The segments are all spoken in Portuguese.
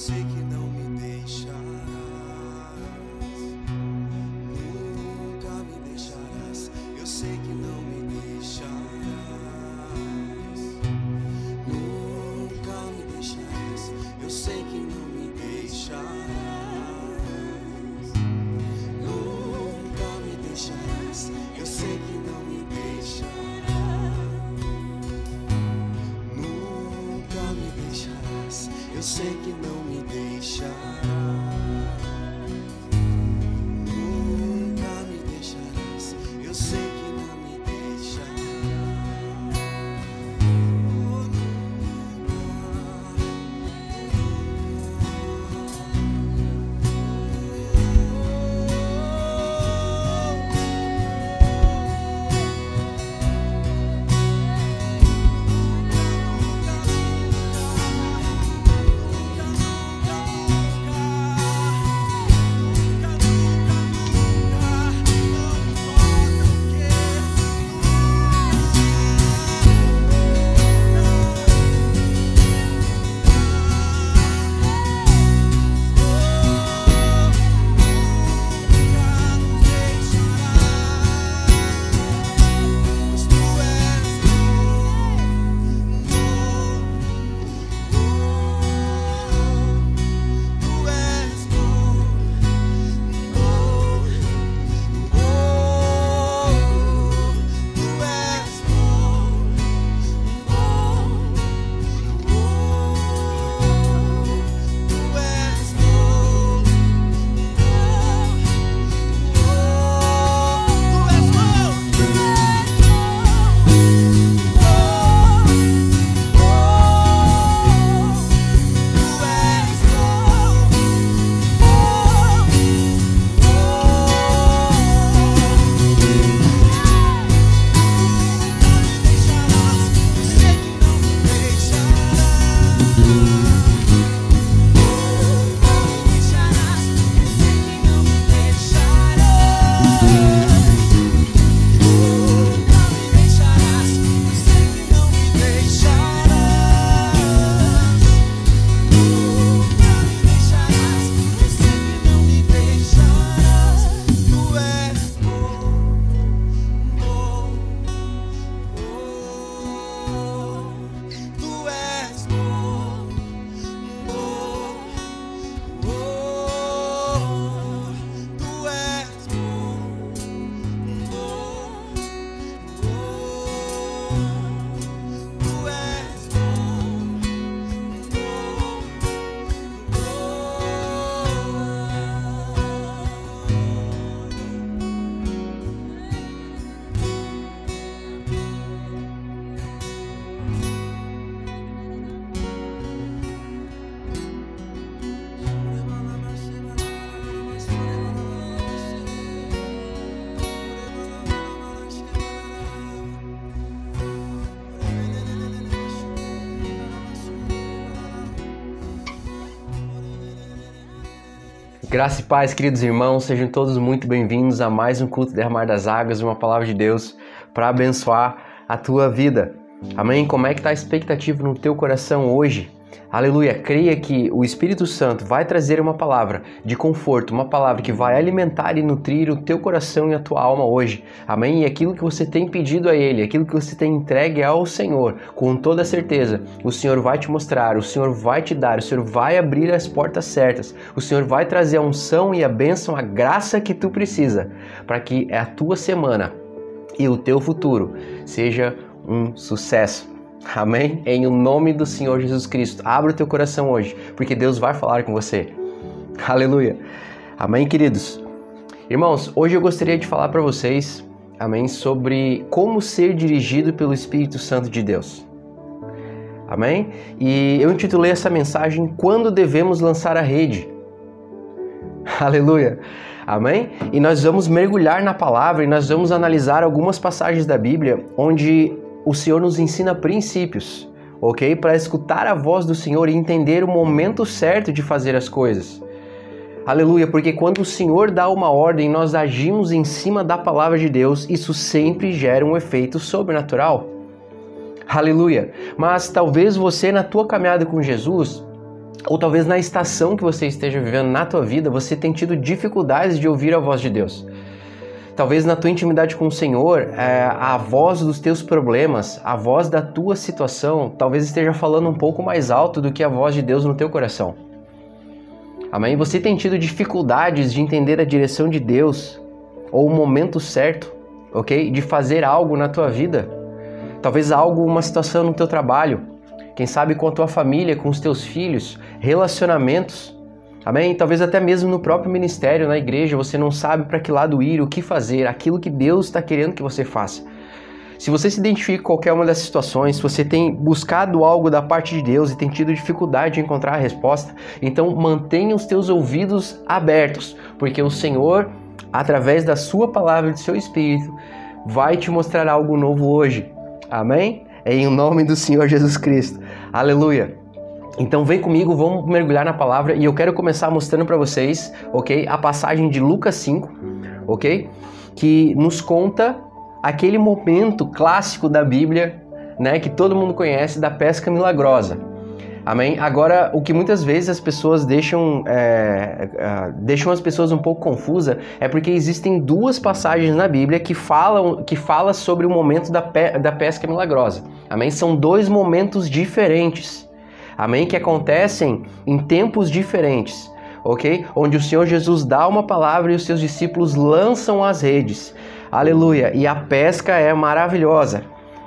sei que não me deixarás, nunca me deixarás. Eu sei que não me deixarás, nunca me deixarás. Eu sei que não me deixarás, nunca me deixarás. Eu sei que não me deixarás, nunca me deixarás. Eu sei que não me deixarás, nunca me deixarás. Eu sei que não me Graça e paz, queridos irmãos, sejam todos muito bem-vindos a mais um culto Derramar das Águas, uma palavra de Deus para abençoar a tua vida. Amém? Como é que está a expectativa no teu coração hoje? Aleluia! Creia que o Espírito Santo vai trazer uma palavra de conforto, uma palavra que vai alimentar e nutrir o teu coração e a tua alma hoje. Amém? E aquilo que você tem pedido a Ele, aquilo que você tem entregue ao Senhor, com toda certeza, o Senhor vai te mostrar, o Senhor vai te dar, o Senhor vai abrir as portas certas, o Senhor vai trazer a unção e a bênção, a graça que tu precisa, para que a tua semana e o teu futuro seja um sucesso. Amém? Em o nome do Senhor Jesus Cristo. Abra o teu coração hoje, porque Deus vai falar com você. Aleluia. Amém, queridos? Irmãos, hoje eu gostaria de falar para vocês, amém, sobre como ser dirigido pelo Espírito Santo de Deus. Amém? E eu intitulei essa mensagem Quando Devemos Lançar a Rede. Aleluia. Amém? E nós vamos mergulhar na palavra e nós vamos analisar algumas passagens da Bíblia onde o Senhor nos ensina princípios, ok? Para escutar a voz do Senhor e entender o momento certo de fazer as coisas. Aleluia, porque quando o Senhor dá uma ordem, nós agimos em cima da palavra de Deus, isso sempre gera um efeito sobrenatural. Aleluia. Mas talvez você, na tua caminhada com Jesus, ou talvez na estação que você esteja vivendo na tua vida, você tem tido dificuldades de ouvir a voz de Deus. Talvez na tua intimidade com o Senhor, a voz dos teus problemas, a voz da tua situação, talvez esteja falando um pouco mais alto do que a voz de Deus no teu coração. Amém? Você tem tido dificuldades de entender a direção de Deus, ou o momento certo, ok? De fazer algo na tua vida. Talvez uma situação no teu trabalho, quem sabe com a tua família, com os teus filhos, relacionamentos. Amém? Talvez até mesmo no próprio ministério, na igreja, você não sabe para que lado ir, o que fazer, aquilo que Deus está querendo que você faça. Se você se identifica com qualquer uma dessas situações, se você tem buscado algo da parte de Deus e tem tido dificuldade de encontrar a resposta, então mantenha os teus ouvidos abertos, porque o Senhor, através da sua palavra e do seu Espírito, vai te mostrar algo novo hoje. Amém? Em nome do Senhor Jesus Cristo. Aleluia! Então vem comigo, vamos mergulhar na palavra e eu quero começar mostrando para vocês, ok? A passagem de Lucas 5, ok? Que nos conta aquele momento clássico da Bíblia, né? Que todo mundo conhece, da pesca milagrosa. Amém? Agora, o que muitas vezes as pessoas deixam as pessoas um pouco confusas é porque existem duas passagens na Bíblia que falam sobre o momento da pesca milagrosa. Amém? São dois momentos diferentes. Amém? Que acontecem em tempos diferentes, ok? Onde o Senhor Jesus dá uma palavra e os seus discípulos lançam as redes. Aleluia! E a pesca é maravilhosa.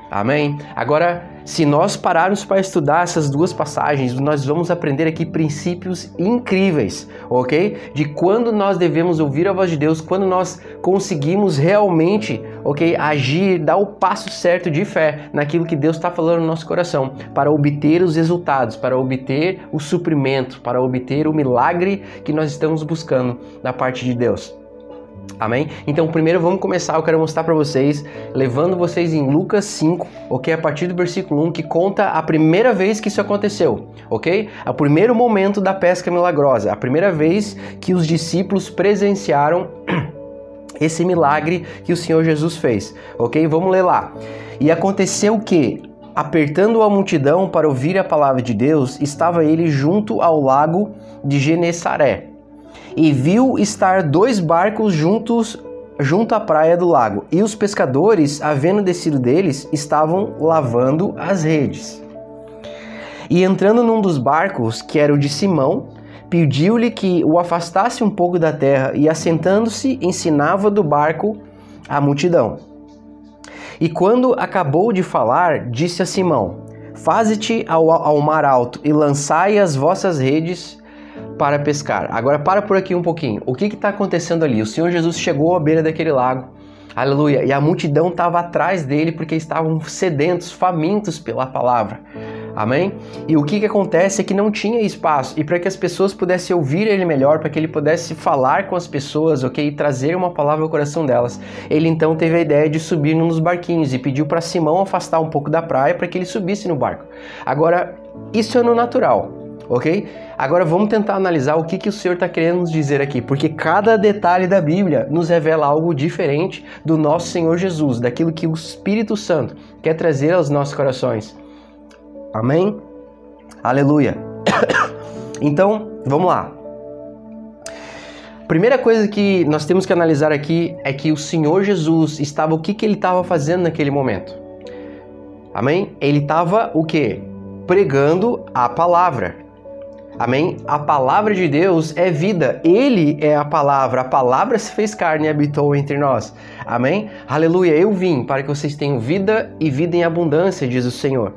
Amém? Agora, se nós pararmos para estudar essas duas passagens, nós vamos aprender aqui princípios incríveis, ok? De quando nós devemos ouvir a voz de Deus, quando nós conseguimos realmente, ok? Agir, dar o passo certo de fé naquilo que Deus está falando no nosso coração, para obter os resultados, para obter o suprimento, para obter o milagre que nós estamos buscando da parte de Deus. Amém? Então primeiro vamos começar, eu quero mostrar para vocês, levando vocês em Lucas 5, ok? A partir do versículo 1, que conta a primeira vez que isso aconteceu, ok? O primeiro momento da pesca milagrosa, a primeira vez que os discípulos presenciaram esse milagre que o Senhor Jesus fez, ok? Vamos ler lá. E aconteceu que, apertando a multidão para ouvir a palavra de Deus, estava ele junto ao lago de Genesaré. E viu estar 2 barcos junto à praia do lago. E os pescadores, havendo descido deles, estavam lavando as redes. E entrando num dos barcos, que era o de Simão, pediu-lhe que o afastasse um pouco da terra, e assentando-se, ensinava do barco a multidão. E quando acabou de falar, disse a Simão: Faze-te ao mar alto, e lançai as vossas redes para pescar. Agora para por aqui um pouquinho. O que está acontecendo ali? O Senhor Jesus chegou à beira daquele lago. Aleluia. E a multidão estava atrás dele porque estavam sedentos, famintos pela palavra. Amém? E o que acontece é que não tinha espaço. E para que as pessoas pudessem ouvir ele melhor, para que ele pudesse falar com as pessoas, ok? E trazer uma palavra ao coração delas. Ele então teve a ideia de subir num dos barquinhos e pediu para Simão afastar um pouco da praia para que ele subisse no barco. Agora, isso é no natural. Ok? Agora vamos tentar analisar o que o Senhor está querendo nos dizer aqui, porque cada detalhe da Bíblia nos revela algo diferente do nosso Senhor Jesus, daquilo que o Espírito Santo quer trazer aos nossos corações. Amém? Aleluia! Então, vamos lá. Primeira coisa que nós temos que analisar aqui é que o Senhor Jesus estava, o que ele estava fazendo naquele momento? Amém? Ele estava o quê? Pregando a palavra. Amém? A palavra de Deus é vida. Ele é a palavra se fez carne e habitou entre nós. Amém? Aleluia, eu vim para que vocês tenham vida e vida em abundância, diz o Senhor.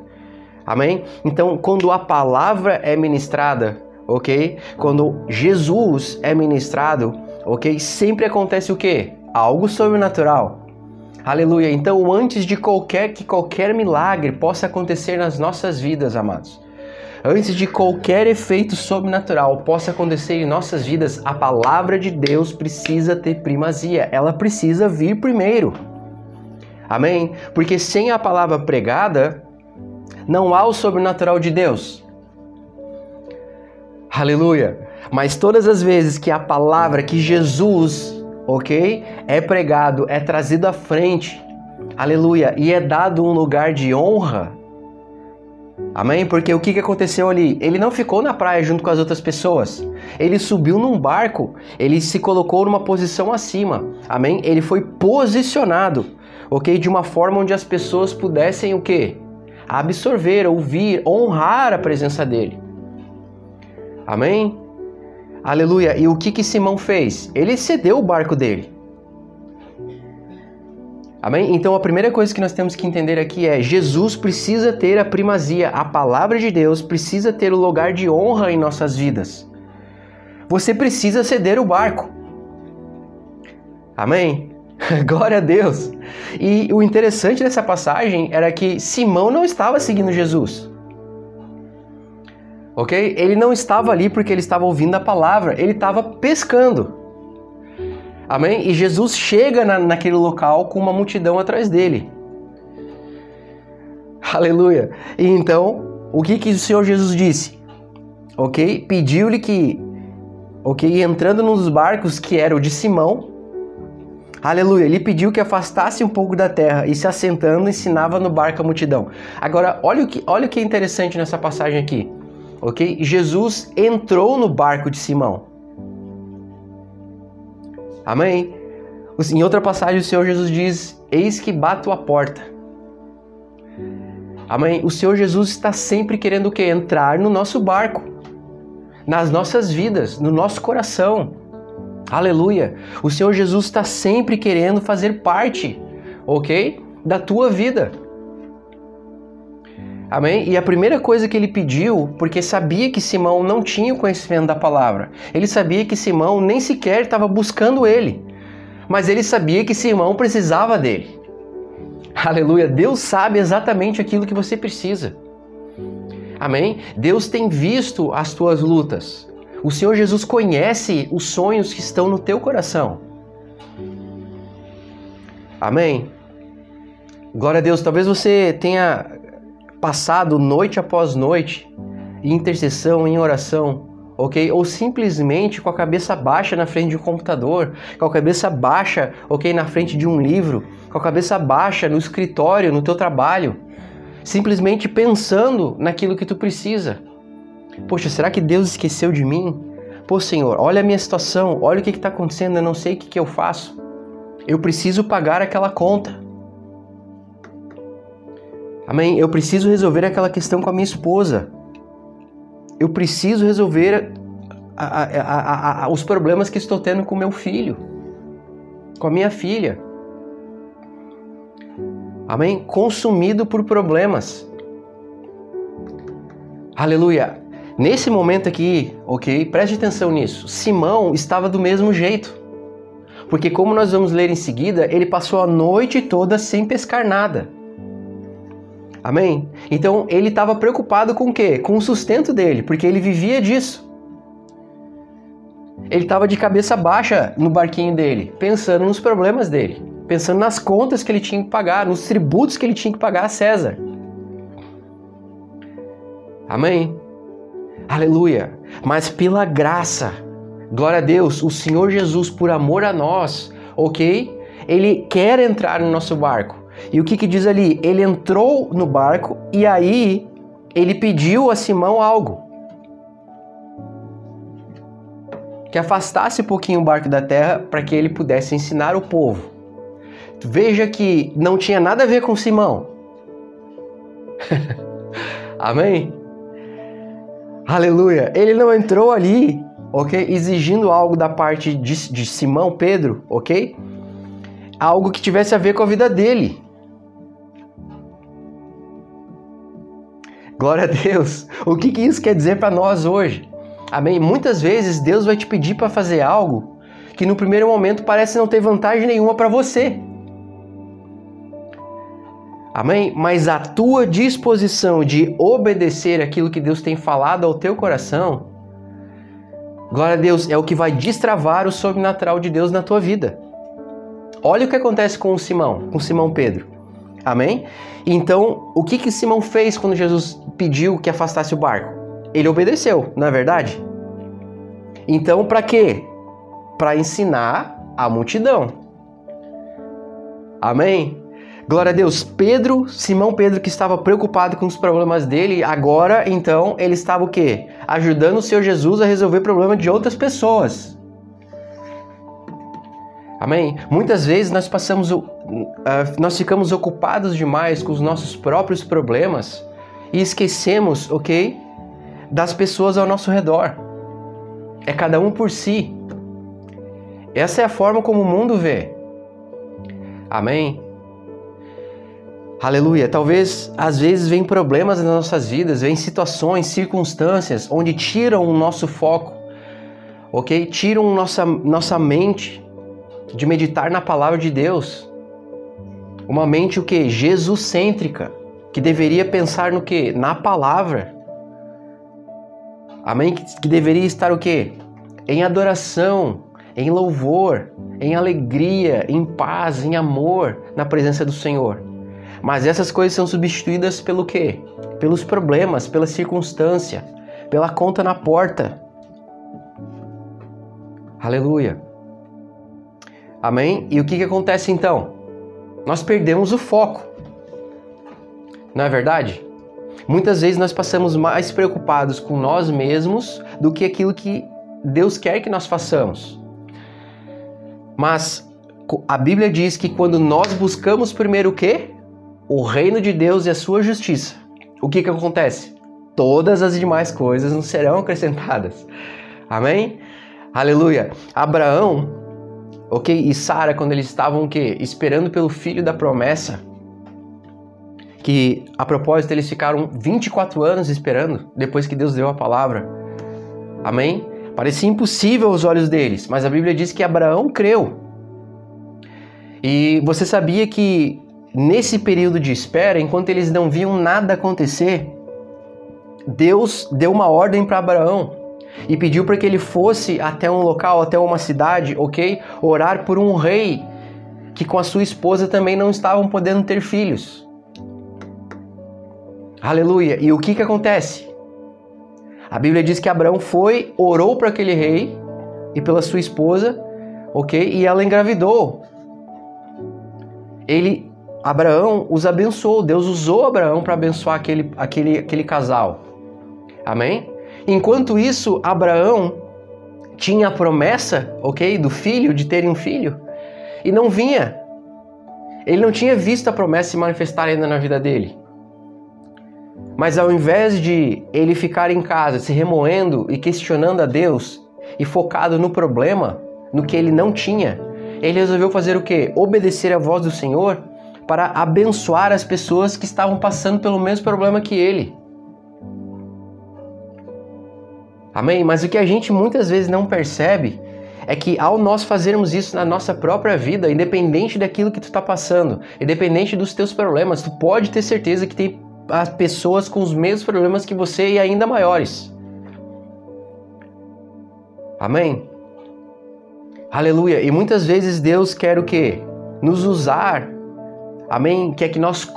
Amém? Então, quando a palavra é ministrada, ok? Quando Jesus é ministrado, ok? Sempre acontece o quê? Algo sobrenatural. Aleluia, então antes de qualquer milagre possa acontecer nas nossas vidas, amados, antes de qualquer efeito sobrenatural possa acontecer em nossas vidas, a palavra de Deus precisa ter primazia, ela precisa vir primeiro. Amém? Porque sem a palavra pregada, não há o sobrenatural de Deus. Aleluia! Mas todas as vezes que a palavra, que Jesus, ok, é pregado, é trazido à frente, aleluia, e é dado um lugar de honra, Amém? Porque o que aconteceu ali? Ele não ficou na praia junto com as outras pessoas. Ele subiu num barco, ele se colocou numa posição acima. Amém? Ele foi posicionado, ok? De uma forma onde as pessoas pudessem o quê? Absorver, ouvir, honrar a presença dele. Amém? Aleluia. E o que Simão fez? Ele cedeu o barco dele. Amém? Então a primeira coisa que nós temos que entender aqui é: Jesus precisa ter a primazia, a palavra de Deus precisa ter o lugar de honra em nossas vidas. Você precisa ceder o barco. Amém? Glória a Deus! E o interessante dessa passagem era que Simão não estava seguindo Jesus. Ok? Ele não estava ali porque ele estava ouvindo a palavra, ele estava pescando. Amém? E Jesus chega naquele local com uma multidão atrás dele. Aleluia! E então, o que o Senhor Jesus disse? Ok? Pediu-lhe que, ok, entrando num dos barcos que era o de Simão, aleluia, ele pediu que afastasse um pouco da terra e se assentando ensinava no barco a multidão. Agora, olha o que é interessante nessa passagem aqui. Ok? Jesus entrou no barco de Simão. Amém? Em outra passagem o Senhor Jesus diz: eis que bato a porta. Amém? O Senhor Jesus está sempre querendo o quê? Entrar no nosso barco, nas nossas vidas, no nosso coração. Aleluia! O Senhor Jesus está sempre querendo fazer parte, ok? Da tua vida. Amém? E a primeira coisa que ele pediu, porque sabia que Simão não tinha o conhecimento da palavra, ele sabia que Simão nem sequer estava buscando ele, mas ele sabia que Simão precisava dele. Aleluia! Deus sabe exatamente aquilo que você precisa. Amém? Deus tem visto as tuas lutas. O Senhor Jesus conhece os sonhos que estão no teu coração. Amém? Glória a Deus. Talvez você tenha passado noite após noite em intercessão, em oração, ok? Ou simplesmente com a cabeça baixa na frente de um computador, com a cabeça baixa, ok, na frente de um livro, com a cabeça baixa no escritório, no teu trabalho, simplesmente pensando naquilo que tu precisa. Poxa, será que Deus esqueceu de mim? Pô, Senhor, olha a minha situação, olha o que está acontecendo, eu não sei o que eu faço. Eu preciso pagar aquela conta. Amém? Eu preciso resolver aquela questão com a minha esposa. Eu preciso resolver os problemas que estou tendo com meu filho, com a minha filha. Amém? Consumido por problemas. Aleluia! Nesse momento aqui, ok? Preste atenção nisso. Simão estava do mesmo jeito. Porque como nós vamos ler em seguida, ele passou a noite toda sem pescar nada. Amém? Então ele estava preocupado com o quê? Com o sustento dele, porque ele vivia disso. Ele estava de cabeça baixa no barquinho dele, pensando nos problemas dele, pensando nas contas que ele tinha que pagar, nos tributos que ele tinha que pagar a César. Amém? Aleluia! Mas pela graça, glória a Deus, o Senhor Jesus, por amor a nós, ok? Ele quer entrar no nosso barco. E o que diz ali? Ele entrou no barco e aí ele pediu a Simão algo. Que afastasse um pouquinho o barco da terra para que ele pudesse ensinar o povo. Veja que não tinha nada a ver com Simão. Amém? Aleluia! Ele não entrou ali, ok? Exigindo algo da parte de Simão, Pedro, ok? Algo que tivesse a ver com a vida dele. Glória a Deus! O que isso quer dizer para nós hoje? Amém? Muitas vezes Deus vai te pedir para fazer algo que no primeiro momento parece não ter vantagem nenhuma para você. Amém? Mas a tua disposição de obedecer aquilo que Deus tem falado ao teu coração, glória a Deus, é o que vai destravar o sobrenatural de Deus na tua vida. Olha o que acontece com Simão Pedro. Amém? Então, o que Simão fez quando Jesus pediu que afastasse o barco? Ele obedeceu, não é verdade? Então, para quê? Para ensinar a multidão. Amém? Glória a Deus. Simão Pedro, que estava preocupado com os problemas dele, agora, então, ele estava o quê? Ajudando o Senhor Jesus a resolver o problema de outras pessoas. Amém? Muitas vezes nós ficamos ocupados demais com os nossos próprios problemas e esquecemos, ok? Das pessoas ao nosso redor. É cada um por si. Essa é a forma como o mundo vê. Amém? Aleluia. Talvez, às vezes, vem problemas nas nossas vidas, vem situações, circunstâncias, onde tiram o nosso foco, ok? Tiram nossa mente de meditar na palavra de Deus. Uma mente o quê? Jesus-cêntrica, que deveria pensar no quê? Na palavra. Amém? Que deveria estar o quê? Em adoração, em louvor, em alegria, em paz, em amor, na presença do Senhor. Mas essas coisas são substituídas pelo quê? Pelos problemas, pela circunstância, pela conta na porta. Aleluia. Amém? E o que acontece então? Nós perdemos o foco. Não é verdade? Muitas vezes nós passamos mais preocupados com nós mesmos do que aquilo que Deus quer que nós façamos. Mas a Bíblia diz que quando nós buscamos primeiro o quê? O reino de Deus e a sua justiça. O que acontece? Todas as demais coisas nos serão acrescentadas. Amém? Aleluia. Abraão, ok? E Sara, quando eles estavam o quê? Esperando pelo filho da promessa, que a propósito eles ficaram 24 anos esperando, depois que Deus deu a palavra. Amém? Parecia impossível aos olhos deles, mas a Bíblia diz que Abraão creu. E você sabia que nesse período de espera, enquanto eles não viam nada acontecer, Deus deu uma ordem para Abraão e pediu para que ele fosse até um local, até uma cidade, ok? Orar por um rei que com a sua esposa também não estavam podendo ter filhos. Aleluia! E o que acontece? A Bíblia diz que Abraão foi, orou para aquele rei e pela sua esposa, ok? E ela engravidou. Abraão os abençoou, Deus usou Abraão para abençoar aquele casal. Amém? Enquanto isso, Abraão tinha a promessa, ok? Do filho, de terem um filho, e não vinha. Ele não tinha visto a promessa se manifestar ainda na vida dele. Mas ao invés de ele ficar em casa se remoendo e questionando a Deus e focado no problema, no que ele não tinha, ele resolveu fazer o quê? Obedecer à voz do Senhor para abençoar as pessoas que estavam passando pelo mesmo problema que ele. Amém? Mas o que a gente muitas vezes não percebe é que ao nós fazermos isso na nossa própria vida, independente daquilo que tu está passando, independente dos teus problemas, tu pode ter certeza que tem as pessoas com os mesmos problemas que você e ainda maiores. Amém? Aleluia! E muitas vezes Deus quer o quê? Nos usar. Amém? Quer que nós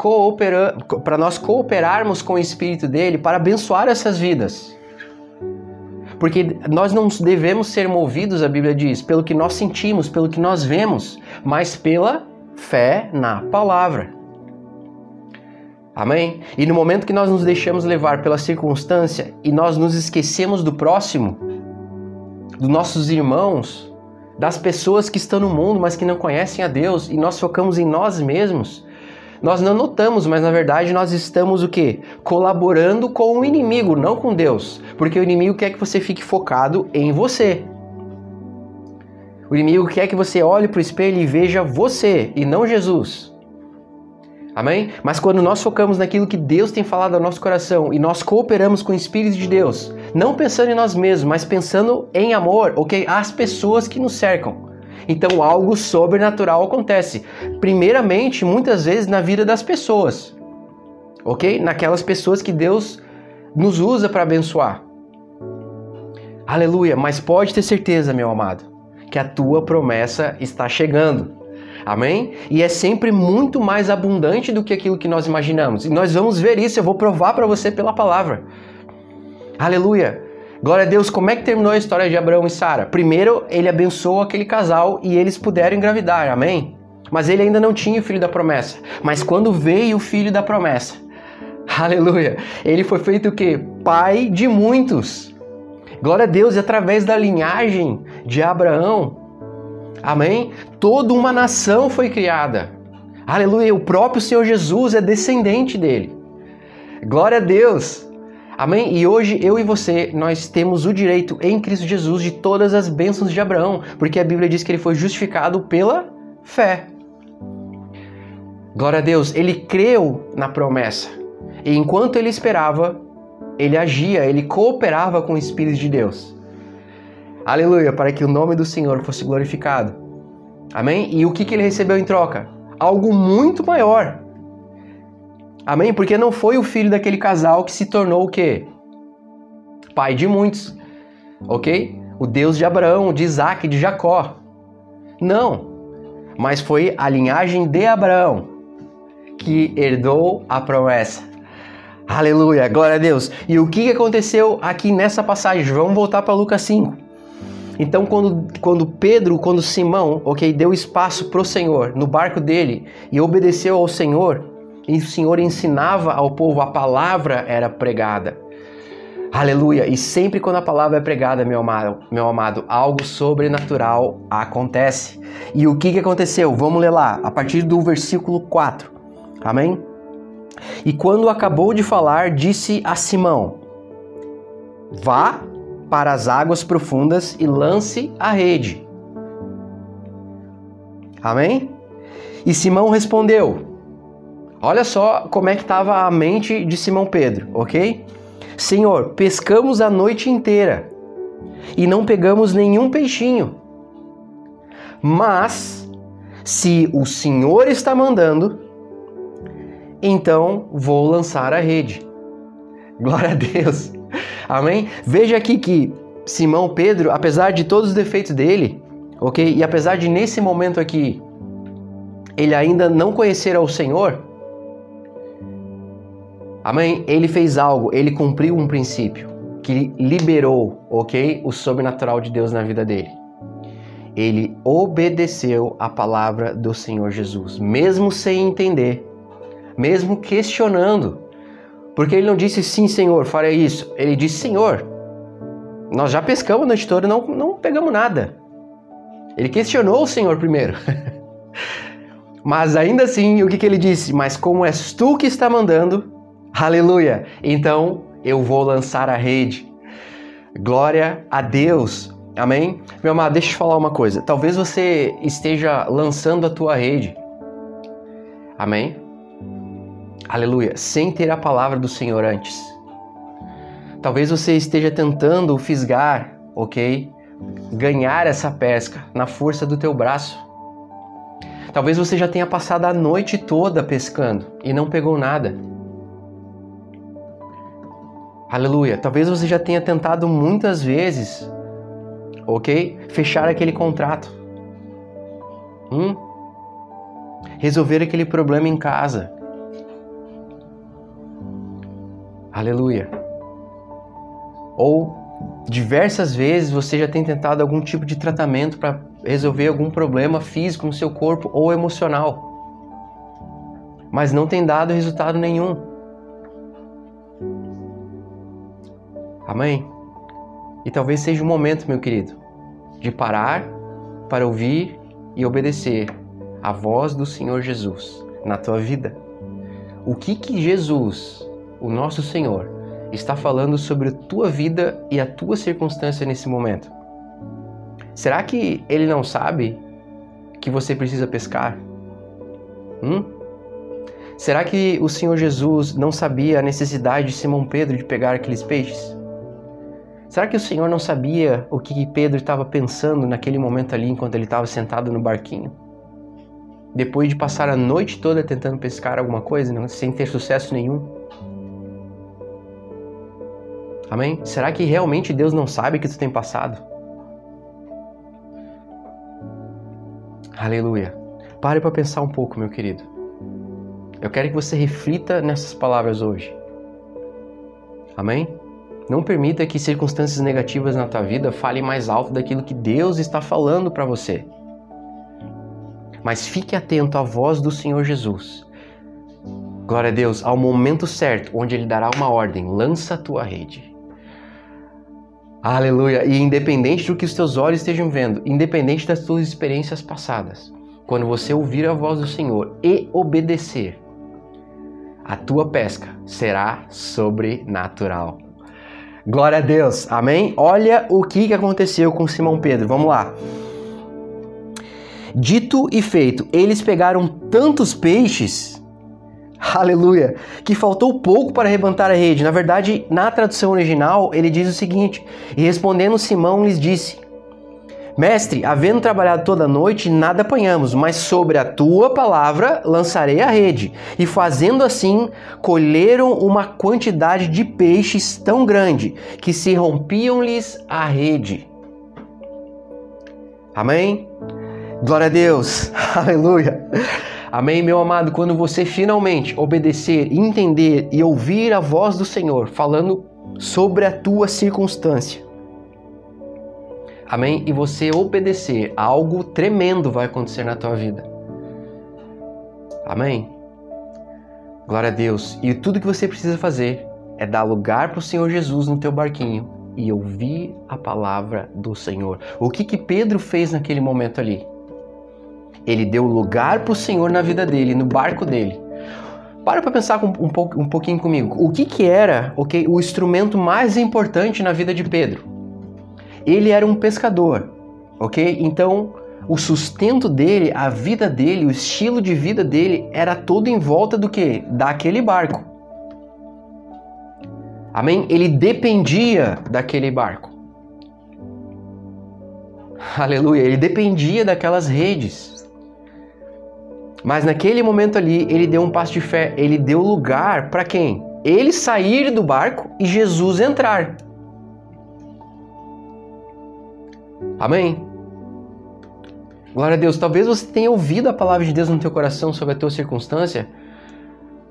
para nós cooperarmos com o Espírito dele para abençoar essas vidas. Porque nós não devemos ser movidos, a Bíblia diz, pelo que nós sentimos, pelo que nós vemos, mas pela fé na palavra. Amém? E no momento que nós nos deixamos levar pela circunstância e nós nos esquecemos do próximo, dos nossos irmãos, das pessoas que estão no mundo, mas que não conhecem a Deus, e nós focamos em nós mesmos, nós não notamos, mas na verdade nós estamos o quê? Colaborando com o inimigo, não com Deus. Porque o inimigo quer que você fique focado em você. O inimigo quer que você olhe para o espelho e veja você, e não Jesus. Amém? Mas quando nós focamos naquilo que Deus tem falado ao nosso coração, e nós cooperamos com o Espírito de Deus, não pensando em nós mesmos, mas pensando em amor, ok? Às pessoas que nos cercam. Então algo sobrenatural acontece. Primeiramente, muitas vezes na vida das pessoas. Ok? Naquelas pessoas que Deus nos usa para abençoar. Aleluia! Mas pode ter certeza, meu amado, que a tua promessa está chegando. Amém? E é sempre muito mais abundante do que aquilo que nós imaginamos. E nós vamos ver isso, eu vou provar para você pela palavra. Aleluia! Glória a Deus, como é que terminou a história de Abraão e Sara? Primeiro, ele abençoou aquele casal e eles puderam engravidar, amém? Mas ele ainda não tinha o filho da promessa. Mas quando veio o filho da promessa, aleluia, ele foi feito o quê? Pai de muitos. Glória a Deus, e através da linhagem de Abraão, amém? Toda uma nação foi criada. Aleluia, o próprio Senhor Jesus é descendente dele. Glória a Deus. Amém? E hoje eu e você, nós temos o direito em Cristo Jesus de todas as bênçãos de Abraão, porque a Bíblia diz que ele foi justificado pela fé. Glória a Deus, ele creu na promessa. E enquanto ele esperava, ele agia, ele cooperava com o Espírito de Deus. Aleluia, para que o nome do Senhor fosse glorificado. Amém? E o que ele recebeu em troca? Algo muito maior. Amém? Porque não foi o filho daquele casal que se tornou o quê? Pai de muitos. Ok? O Deus de Abraão, de Isaac, de Jacó. Não. Mas foi a linhagem de Abraão que herdou a promessa. Aleluia, glória a Deus. E o que aconteceu aqui nessa passagem? Vamos voltar para Lucas 5. Então, quando Simão, ok, deu espaço para o Senhor no barco dele e obedeceu ao Senhor, e o Senhor ensinava ao povo, a palavra era pregada. Aleluia! E sempre quando a palavra é pregada, meu amado, algo sobrenatural acontece. E o que aconteceu? Vamos ler lá, a partir do versículo 4. Amém? E quando acabou de falar, disse a Simão: vá para as águas profundas e lance a rede. Amém? E Simão respondeu. Olha só como é que estava a mente de Simão Pedro, ok? Senhor, pescamos a noite inteira e não pegamos nenhum peixinho. Mas, se o Senhor está mandando, então vou lançar a rede. Glória a Deus. Amém? Veja aqui que Simão Pedro, apesar de todos os defeitos dele, ok? E apesar de nesse momento aqui ele ainda não conhecer ao Senhor, amém? Ele fez algo, ele cumpriu um princípio que liberou, ok? O sobrenatural de Deus na vida dele. Ele obedeceu a palavra do Senhor Jesus, mesmo sem entender, mesmo questionando. Porque ele não disse, sim, Senhor, farei isso. Ele disse, Senhor, nós já pescamos a noite toda e não pegamos nada. Ele questionou o Senhor primeiro. Mas ainda assim, o que ele disse? Mas como és tu que está mandando, aleluia, então eu vou lançar a rede. Glória a Deus. Amém? Meu amado, deixa eu te falar uma coisa. Talvez você esteja lançando a tua rede. Amém? Aleluia, sem ter a palavra do Senhor antes. Talvez você esteja tentando fisgar, ok? Ganhar essa pesca na força do teu braço. Talvez você já tenha passado a noite toda pescando e não pegou nada. Aleluia, talvez você já tenha tentado muitas vezes, ok? Fechar aquele contrato. Resolver aquele problema em casa. Aleluia. Ou diversas vezes você já tem tentado algum tipo de tratamento para resolver algum problema físico no seu corpo ou emocional, mas não tem dado resultado nenhum. Amém? E talvez seja o momento, meu querido, de parar para ouvir e obedecer a voz do Senhor Jesus na tua vida. O que Jesus, o nosso Senhor, está falando sobre a tua vida e a tua circunstância nesse momento? Será que Ele não sabe que você precisa pescar? Será que o Senhor Jesus não sabia a necessidade de Simão Pedro de pegar aqueles peixes? Será que o Senhor não sabia o que Pedro estava pensando naquele momento ali, enquanto ele estava sentado no barquinho? Depois de passar a noite toda tentando pescar alguma coisa, sem ter sucesso nenhum? Amém? Será que realmente Deus não sabe o que tu tem passado? Aleluia. Pare para pensar um pouco, meu querido. Eu quero que você reflita nessas palavras hoje. Amém? Não permita que circunstâncias negativas na tua vida falem mais alto daquilo que Deus está falando para você. Mas fique atento à voz do Senhor Jesus. Glória a Deus, ao momento certo, onde Ele dará uma ordem, lança a tua rede. Aleluia! E independente do que os teus olhos estejam vendo, independente das tuas experiências passadas, quando você ouvir a voz do Senhor e obedecer, a tua pesca será sobrenatural. Glória a Deus, amém? Olha o que aconteceu com Simão Pedro, vamos lá. Dito e feito, eles pegaram tantos peixes, aleluia, que faltou pouco para arrebentar a rede. Na verdade, na tradução original, ele diz o seguinte: e respondendo Simão lhes disse: Mestre, havendo trabalhado toda a noite, nada apanhamos, mas sobre a tua palavra lançarei a rede. E fazendo assim, colheram uma quantidade de peixes tão grande, que se rompiam-lhes a rede. Amém? Glória a Deus, aleluia. Amém, meu amado? Quando você finalmente obedecer, entender e ouvir a voz do Senhor falando sobre a tua circunstância, amém? E você obedecer, algo tremendo vai acontecer na tua vida. Amém? Glória a Deus. E tudo que você precisa fazer é dar lugar para o Senhor Jesus no teu barquinho e ouvir a palavra do Senhor. O que Pedro fez naquele momento ali? Ele deu lugar para o Senhor na vida dele, no barco dele. Para pensar um pouquinho comigo. O que era, o instrumento mais importante na vida de Pedro? Ele era um pescador, ok? Então, o sustento dele, a vida dele, o estilo de vida dele era todo em volta do quê? Daquele barco. Amém? Ele dependia daquele barco. Aleluia! Ele dependia daquelas redes. Mas naquele momento ali, ele deu um passo de fé. Ele deu lugar para quem? Ele sair do barco e Jesus entrar. Amém? Glória a Deus. Talvez você tenha ouvido a palavra de Deus no teu coração sobre a tua circunstância,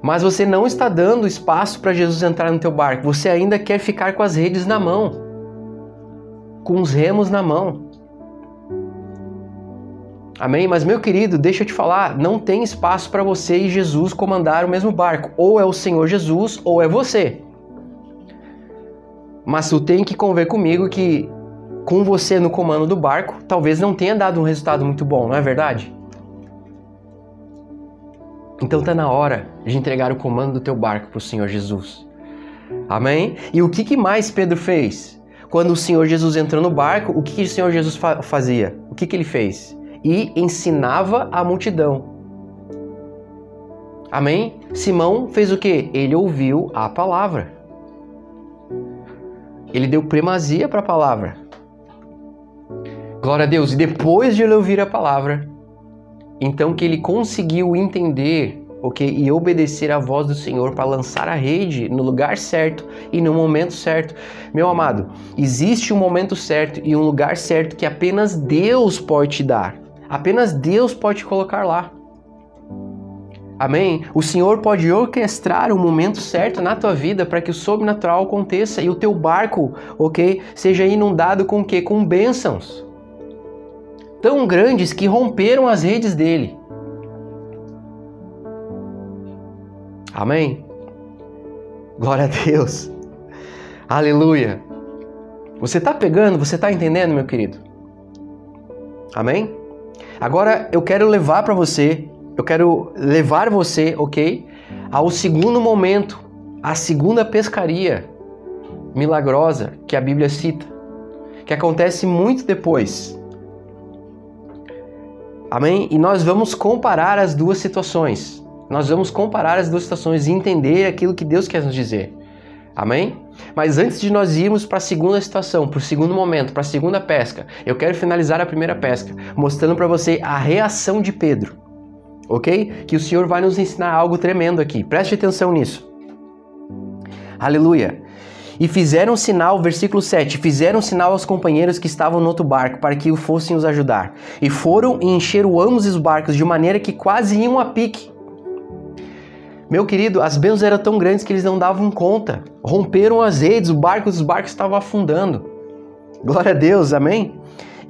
mas você não está dando espaço para Jesus entrar no teu barco. Você ainda quer ficar com as redes na mão, com os remos na mão. Amém? Mas, meu querido, deixa eu te falar, não tem espaço para você e Jesus comandar o mesmo barco. Ou é o Senhor Jesus, ou é você. Mas tu tem que conver comigo que com você no comando do barco, talvez não tenha dado um resultado muito bom, não é verdade? Então tá na hora de entregar o comando do teu barco para o Senhor Jesus. Amém? E o que mais Pedro fez? Quando o Senhor Jesus entrou no barco, o que o Senhor Jesus fazia? O que ele fez? E ensinava a multidão. Amém? Simão fez o quê? Ele ouviu a palavra. Ele deu primazia para a palavra. Glória a Deus. E depois de ele ouvir a palavra, então que ele conseguiu entender, e obedecer à voz do Senhor para lançar a rede no lugar certo e no momento certo. Meu amado, existe um momento certo e um lugar certo que apenas Deus pode te dar. Apenas Deus pode te colocar lá. Amém? O Senhor pode orquestrar o momento certo na tua vida para que o sobrenatural aconteça e o teu barco, seja inundado com o quê? Com bênçãos tão grandes que romperam as redes dele. Amém? Glória a Deus. Aleluia. Você está pegando? Você está entendendo, meu querido? Amém? Agora eu quero levar você, ao segundo momento, a segunda pescaria milagrosa que a Bíblia cita, que acontece muito depois. Amém? E nós vamos comparar as duas situações. E entender aquilo que Deus quer nos dizer. Amém? Mas antes de nós irmos para a segunda situação, para o segundo momento, para a segunda pesca, eu quero finalizar a primeira pesca, mostrando para você a reação de Pedro. Ok? Que o Senhor vai nos ensinar algo tremendo aqui. Preste atenção nisso. Aleluia. E fizeram sinal, versículo 7, fizeram sinal aos companheiros que estavam no outro barco para que o fossem os ajudar. E foram e encheram ambos os barcos de maneira que quase iam a pique. Meu querido, as bênçãos eram tão grandes que eles não davam conta. Romperam as redes, os barcos estavam afundando. Glória a Deus, amém?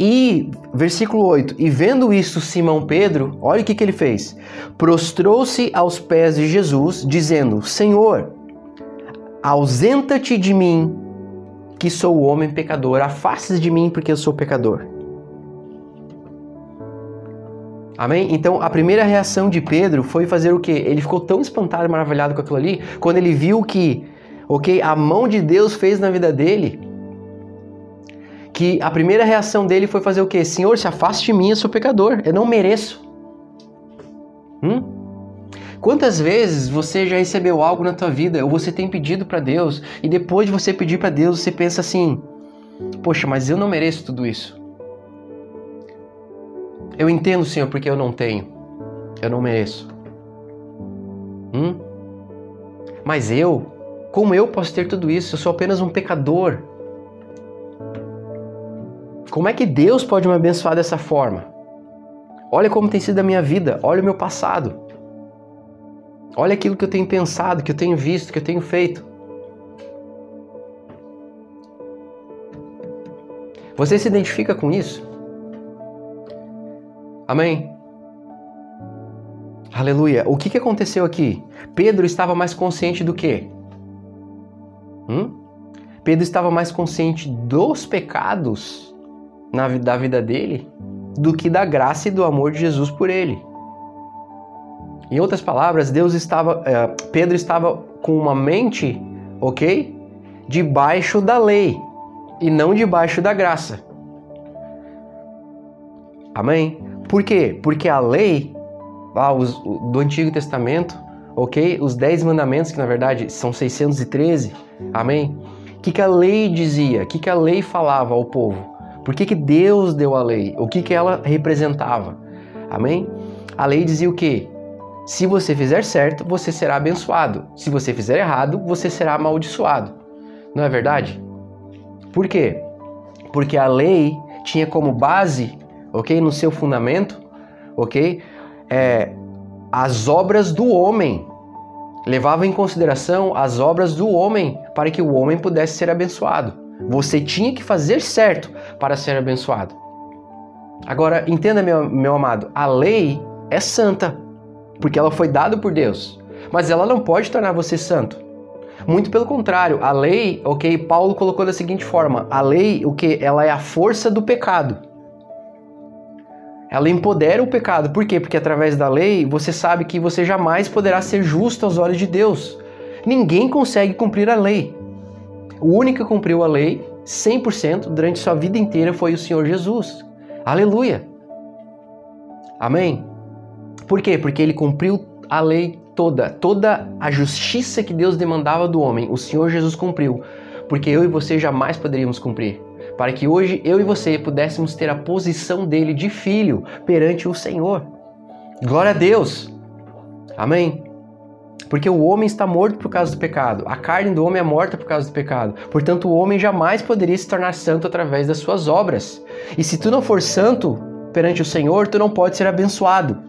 E, versículo 8, e vendo isso Simão Pedro, olha o que ele fez. Prostrou-se aos pés de Jesus, dizendo, Senhor, ausenta-te de mim, que sou o homem pecador. Afaste-se de mim, porque eu sou pecador. Amém? Então, a primeira reação de Pedro foi fazer o quê? Ele ficou tão espantado e maravilhado com aquilo ali, quando ele viu que, a mão de Deus fez na vida dele, que a primeira reação dele foi fazer o quê? Senhor, se afaste de mim, eu sou pecador, eu não mereço. Quantas vezes você já recebeu algo na tua vida, ou você tem pedido para Deus, e depois de você pedir para Deus, você pensa assim, poxa, mas eu não mereço tudo isso. Eu entendo, Senhor, porque eu não tenho. Eu não mereço. Mas como eu posso ter tudo isso? Eu sou apenas um pecador. Como é que Deus pode me abençoar dessa forma? Olha como tem sido a minha vida, olha o meu passado. Olha aquilo que eu tenho pensado, que eu tenho visto, que eu tenho feito. Você se identifica com isso? Amém? Aleluia. O que aconteceu aqui? Pedro estava mais consciente do quê? Pedro estava mais consciente dos pecados da vida dele do que da graça e do amor de Jesus por ele. Em outras palavras, Pedro estava com uma mente, debaixo da lei e não debaixo da graça. Amém? Por quê? Porque a lei do Antigo Testamento, os 10 mandamentos, que na verdade são 613, amém? O que a lei dizia? O que a lei falava ao povo? Por que Deus deu a lei? O que ela representava? Amém? A lei dizia o quê? Se você fizer certo, você será abençoado. Se você fizer errado, você será amaldiçoado. Não é verdade? Por quê? Porque a lei tinha como base, no seu fundamento, as obras do homem. Levava em consideração as obras do homem para que o homem pudesse ser abençoado. Você tinha que fazer certo para ser abençoado. Agora, entenda, meu amado, a lei é santa, porque ela foi dada por Deus, mas ela não pode tornar você santo. Muito pelo contrário, a lei, Paulo colocou da seguinte forma, a lei, ela é a força do pecado. Ela empodera o pecado. Por quê? Porque através da lei, você sabe que você jamais poderá ser justo aos olhos de Deus. Ninguém consegue cumprir a lei. O único que cumpriu a lei 100% durante sua vida inteira foi o Senhor Jesus. Aleluia! Amém? Por quê? Porque ele cumpriu a lei toda a justiça que Deus demandava do homem, o Senhor Jesus cumpriu, porque eu e você jamais poderíamos cumprir, para que hoje eu e você pudéssemos ter a posição dele de filho perante o Senhor. Glória a Deus! Amém? Porque o homem está morto por causa do pecado, a carne do homem é morta por causa do pecado, portanto o homem jamais poderia se tornar santo através das suas obras. E se tu não for santo perante o Senhor, tu não pode ser abençoado.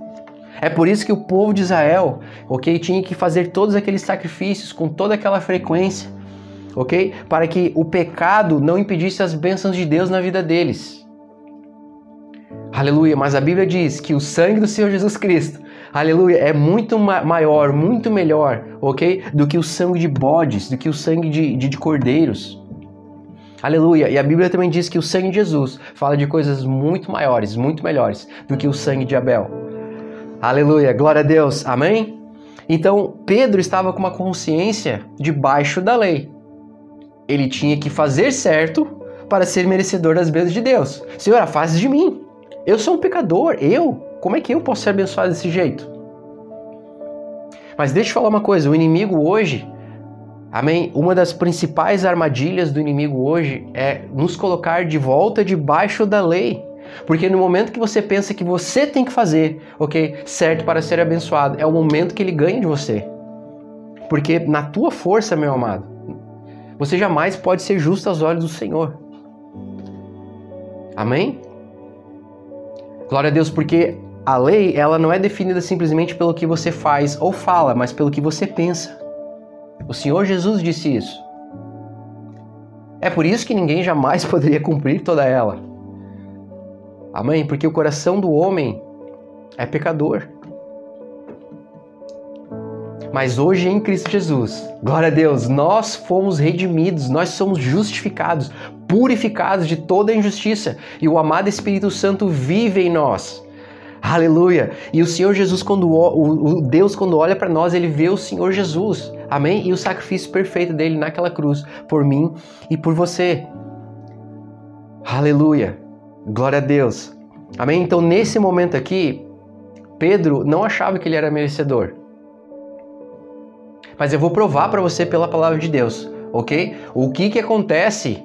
É por isso que o povo de Israel, tinha que fazer todos aqueles sacrifícios com toda aquela frequência, para que o pecado não impedisse as bênçãos de Deus na vida deles. Aleluia, mas a Bíblia diz que o sangue do Senhor Jesus Cristo, aleluia, é muito maior, muito melhor, do que o sangue de bodes, do que o sangue de cordeiros. Aleluia, e a Bíblia também diz que o sangue de Jesus fala de coisas muito maiores, muito melhores do que o sangue de Abel. Aleluia, glória a Deus, amém? Então, Pedro estava com uma consciência debaixo da lei. Ele tinha que fazer certo para ser merecedor das bênçãos de Deus. Senhor, afaste de mim. Eu sou um pecador, como é que eu posso ser abençoado desse jeito? Mas deixa eu falar uma coisa, o inimigo hoje, amém? Uma das principais armadilhas do inimigo hoje é nos colocar de volta debaixo da lei. Porque no momento que você pensa que você tem que fazer, certo para ser abençoado, é o momento que ele ganha de você. Porque na tua força, meu amado, você jamais pode ser justo aos olhos do Senhor. Amém? Glória a Deus, porque a lei, ela não é definida simplesmente pelo que você faz ou fala, mas pelo que você pensa. O Senhor Jesus disse isso. É por isso que ninguém jamais poderia cumprir toda ela. Amém? Porque o coração do homem é pecador. Mas hoje em Cristo Jesus, glória a Deus, nós fomos redimidos, nós somos justificados, purificados de toda injustiça e o amado Espírito Santo vive em nós. Aleluia! E o Senhor Jesus, o Deus, quando olha para nós, ele vê o Senhor Jesus. Amém? E o sacrifício perfeito dele naquela cruz, por mim e por você. Aleluia! Glória a Deus. Amém? Então, nesse momento aqui, Pedro não achava que ele era merecedor. Mas eu vou provar para você pela palavra de Deus, ok? O que acontece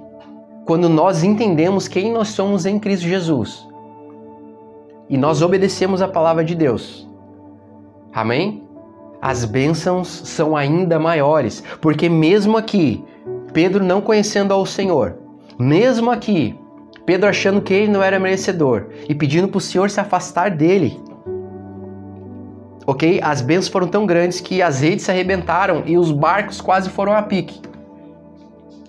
quando nós entendemos quem nós somos em Cristo Jesus e nós obedecemos a palavra de Deus. Amém? As bênçãos são ainda maiores, porque mesmo aqui, Pedro não conhecendo ao Senhor, mesmo aqui, Pedro achando que ele não era merecedor e pedindo para o Senhor se afastar dele, ok? As bênçãos foram tão grandes que as redes se arrebentaram e os barcos quase foram a pique.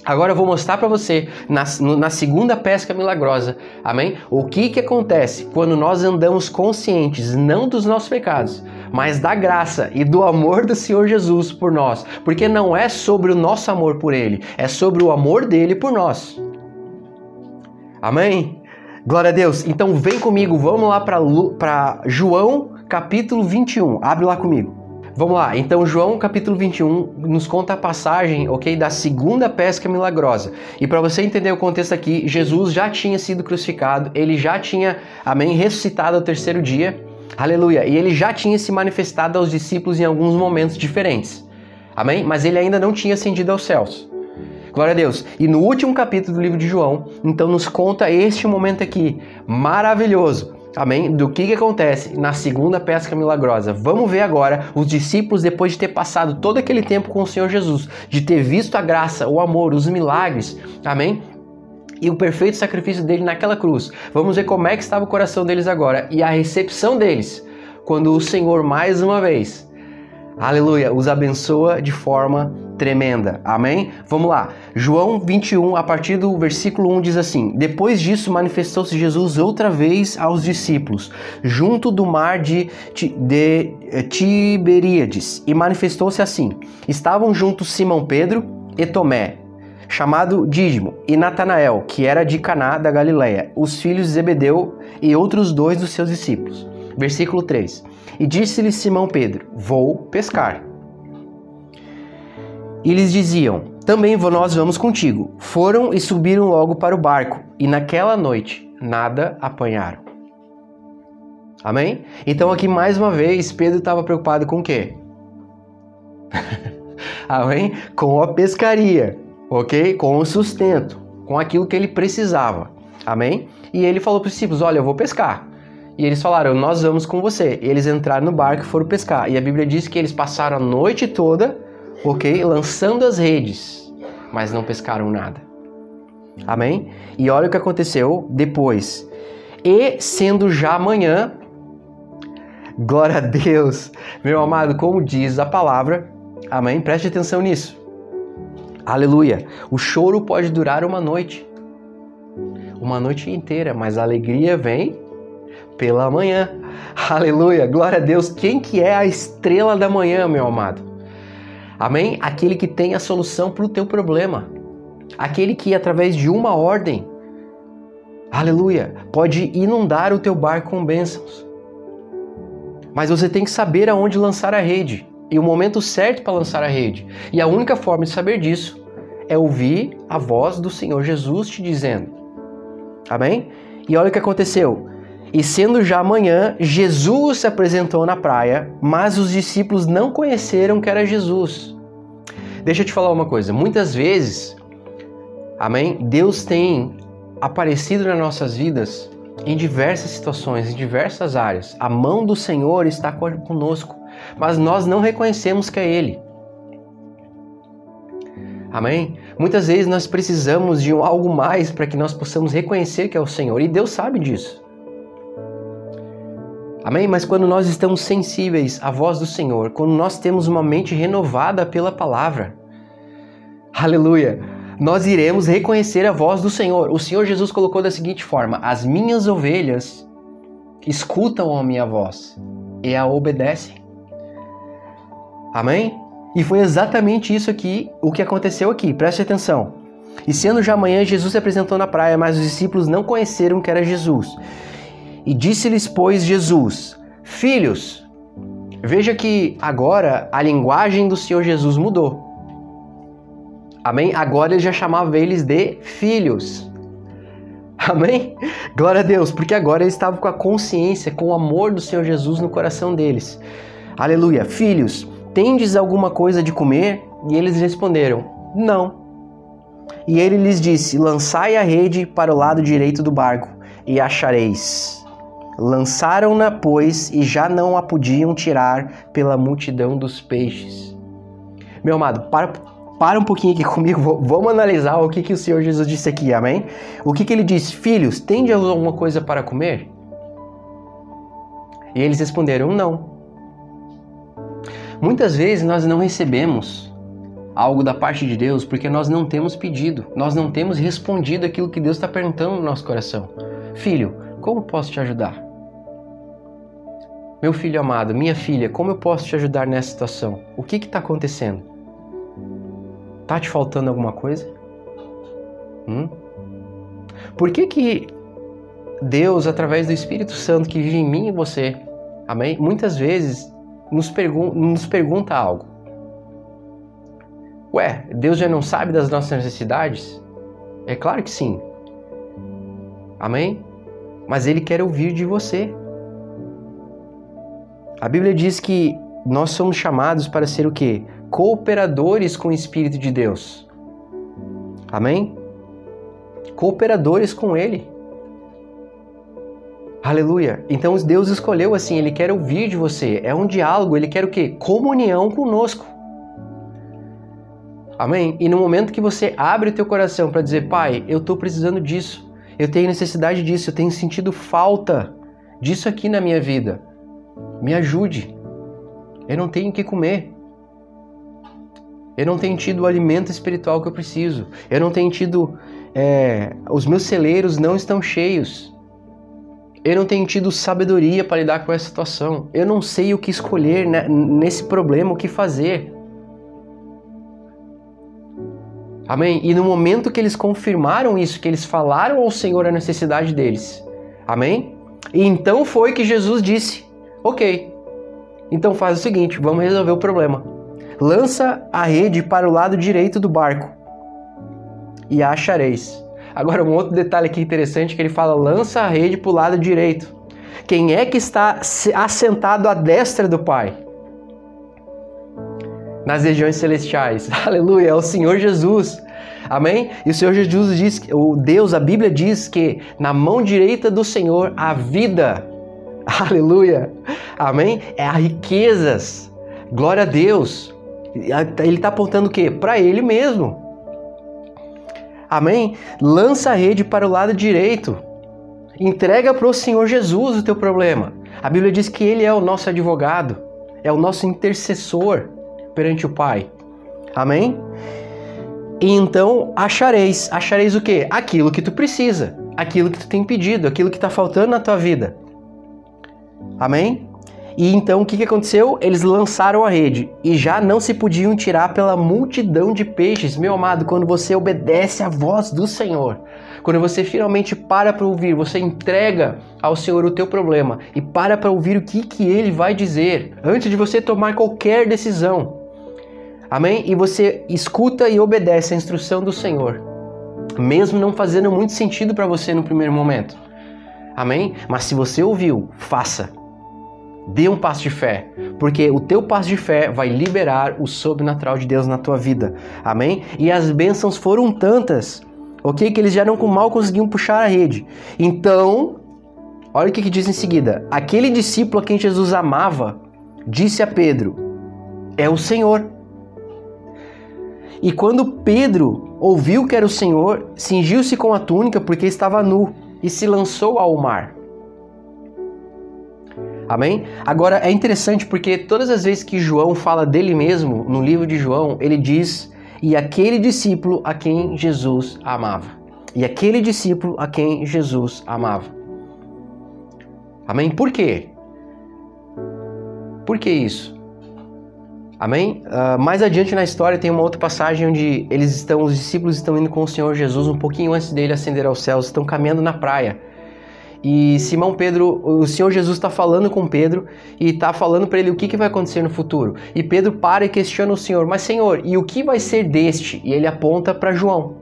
Agora eu vou mostrar para você, na segunda pesca milagrosa, amém? O que acontece quando nós andamos conscientes, não dos nossos pecados, mas da graça e do amor do Senhor Jesus por nós. Porque não é sobre o nosso amor por Ele, é sobre o amor dele por nós. Amém? Glória a Deus. Então vem comigo, vamos lá para João capítulo 21. Abre lá comigo. Vamos lá, então João capítulo 21 nos conta a passagem, ok, da segunda pesca milagrosa. E para você entender o contexto aqui, Jesus já tinha sido crucificado, ele já tinha, amém, ressuscitado ao terceiro dia, aleluia, e ele já tinha se manifestado aos discípulos em alguns momentos diferentes, amém, mas ele ainda não tinha ascendido aos céus. Glória a Deus. E no último capítulo do livro de João, então nos conta este momento aqui, maravilhoso. Amém? Do que acontece na segunda pesca milagrosa. Vamos ver agora os discípulos, depois de ter passado todo aquele tempo com o Senhor Jesus, de ter visto a graça, o amor, os milagres, amém? E o perfeito sacrifício dele naquela cruz. Vamos ver como é que estava o coração deles agora e a recepção deles, quando o Senhor mais uma vez, aleluia, os abençoa de forma tremenda. Amém? Vamos lá. João 21, a partir do versículo 1 diz assim: Depois disso manifestou-se Jesus outra vez aos discípulos, junto do mar de Tiberíades, e manifestou-se assim. Estavam juntos Simão Pedro e Tomé, chamado Dídimo, e Natanael, que era de Caná da Galileia, os filhos de Zebedeu e outros dois dos seus discípulos. Versículo 3. E disse-lhe Simão Pedro: Vou pescar. E lhes diziam: Também nós vamos contigo. Foram e subiram logo para o barco, e naquela noite nada apanharam. Amém? Então aqui mais uma vez Pedro estava preocupado com o quê? Amém? Com a pescaria, ok? Com o sustento, com aquilo que ele precisava. Amém? E ele falou para os discípulos: Olha, eu vou pescar. E eles falaram: Nós vamos com você. E eles entraram no barco e foram pescar. E a Bíblia diz que eles passaram a noite toda, ok, lançando as redes, mas não pescaram nada. Amém? E olha o que aconteceu depois. E sendo já manhã, glória a Deus, meu amado, como diz a palavra, amém? Preste atenção nisso. Aleluia. O choro pode durar uma noite inteira, mas a alegria vem pela manhã. Aleluia. Glória a Deus. Quem que é a estrela da manhã, meu amado? Amém? Aquele que tem a solução para o teu problema. Aquele que, através de uma ordem, aleluia, pode inundar o teu barco com bênçãos. Mas você tem que saber aonde lançar a rede e o momento certo para lançar a rede. E a única forma de saber disso é ouvir a voz do Senhor Jesus te dizendo. Amém? E olha o que aconteceu. E sendo já manhã, Jesus se apresentou na praia, mas os discípulos não conheceram que era Jesus. Deixa eu te falar uma coisa. Muitas vezes, amém, Deus tem aparecido nas nossas vidas em diversas situações, em diversas áreas. A mão do Senhor está conosco, mas nós não reconhecemos que é Ele. Amém? Muitas vezes nós precisamos de algo mais para que nós possamos reconhecer que é o Senhor, e Deus sabe disso. Amém? Mas quando nós estamos sensíveis à voz do Senhor, quando nós temos uma mente renovada pela palavra, aleluia, nós iremos reconhecer a voz do Senhor. O Senhor Jesus colocou da seguinte forma: as minhas ovelhas escutam a minha voz e a obedecem. Amém? E foi exatamente isso aqui, o que aconteceu aqui. Preste atenção. E sendo já manhã, Jesus se apresentou na praia, mas os discípulos não conheceram que era Jesus. E disse-lhes, pois, Jesus: filhos. Veja que agora a linguagem do Senhor Jesus mudou. Amém? Agora ele já chamava eles de filhos. Amém? Glória a Deus, porque agora eles estavam com a consciência, com o amor do Senhor Jesus no coração deles. Aleluia. Filhos, tendes alguma coisa de comer? E eles responderam: não. E ele lhes disse: lançai a rede para o lado direito do barco e achareis. Lançaram-na, pois, e já não a podiam tirar pela multidão dos peixes. Meu amado, para um pouquinho aqui comigo, vamos analisar o que o Senhor Jesus disse aqui, amém? O que ele disse? Filhos, tende alguma coisa para comer? E eles responderam: não. Muitas vezes nós não recebemos algo da parte de Deus porque nós não temos pedido, nós não temos respondido aquilo que Deus está perguntando no nosso coração. Filho, como posso te ajudar? Meu filho amado, minha filha, como eu posso te ajudar nessa situação? O que está acontecendo? Tá te faltando alguma coisa? Por que Deus, através do Espírito Santo que vive em mim e você, amém? Muitas vezes nos pergunta algo. Ué, Deus já não sabe das nossas necessidades? É claro que sim. Amém? Mas Ele quer ouvir de você. A Bíblia diz que nós somos chamados para ser o quê? Cooperadores com o Espírito de Deus. Amém? Cooperadores com Ele. Aleluia. Então Deus escolheu assim, Ele quer ouvir de você. É um diálogo, Ele quer o quê? Comunhão conosco. Amém? E no momento que você abre o teu coração para dizer: Pai, eu estou precisando disso, eu tenho necessidade disso, eu tenho sentido falta disso aqui na minha vida. Me ajude. Eu não tenho o que comer. Eu não tenho tido o alimento espiritual que eu preciso. Eu não tenho tido... os meus celeiros não estão cheios. Eu não tenho tido sabedoria para lidar com essa situação. Eu não sei o que escolher nesse problema, o que fazer. Amém? E no momento que eles confirmaram isso, que eles falaram ao Senhor a necessidade deles. Amém? E então foi que Jesus disse: ok, então faz o seguinte, vamos resolver o problema. Lança a rede para o lado direito do barco e a achareis. Agora um outro detalhe aqui interessante que ele fala: lança a rede para o lado direito. Quem é que está assentado à destra do Pai? Nas regiões celestiais. Aleluia, é o Senhor Jesus. Amém? E o Senhor Jesus diz, a Bíblia diz que na mão direita do Senhor há vida. Aleluia. Amém? Há riquezas. Glória a Deus. Ele está apontando o quê? Para Ele mesmo. Amém? Lança a rede para o lado direito. Entrega para o Senhor Jesus o teu problema. A Bíblia diz que Ele é o nosso advogado. É o nosso intercessor perante o Pai. Amém? E então achareis. Achareis o quê? Aquilo que tu precisa. Aquilo que tu tem pedido. Aquilo que está faltando na tua vida. Amém? E então o que aconteceu? Eles lançaram a rede e já não se podiam tirar pela multidão de peixes. Meu amado, quando você obedece à voz do Senhor, quando você finalmente para ouvir, você entrega ao Senhor o teu problema e para ouvir o que Ele vai dizer antes de você tomar qualquer decisão. Amém? E você escuta e obedece a instrução do Senhor, mesmo não fazendo muito sentido para você no primeiro momento. Amém? Mas se você ouviu, faça. Dê um passo de fé, porque o teu passo de fé vai liberar o sobrenatural de Deus na tua vida. Amém? E as bênçãos foram tantas, ok? Que eles já não mal conseguiam puxar a rede. Então, olha o que diz em seguida. Aquele discípulo a quem Jesus amava, disse a Pedro: é o Senhor. E quando Pedro ouviu que era o Senhor, cingiu-se com a túnica porque estava nu e se lançou ao mar. Amém? Agora é interessante porque todas as vezes que João fala dele mesmo, no livro de João, ele diz e aquele discípulo a quem Jesus amava. E aquele discípulo a quem Jesus amava. Amém? Por quê? Por que isso? Amém? Mais adiante na história tem uma outra passagem onde os discípulos estão indo com o Senhor Jesus um pouquinho antes dele ascender aos céus, estão caminhando na praia. E Simão Pedro, o Senhor Jesus está falando com Pedro e está falando para ele o que vai acontecer no futuro. E Pedro para e questiona o Senhor, mas Senhor, e o que vai ser deste? E ele aponta para João.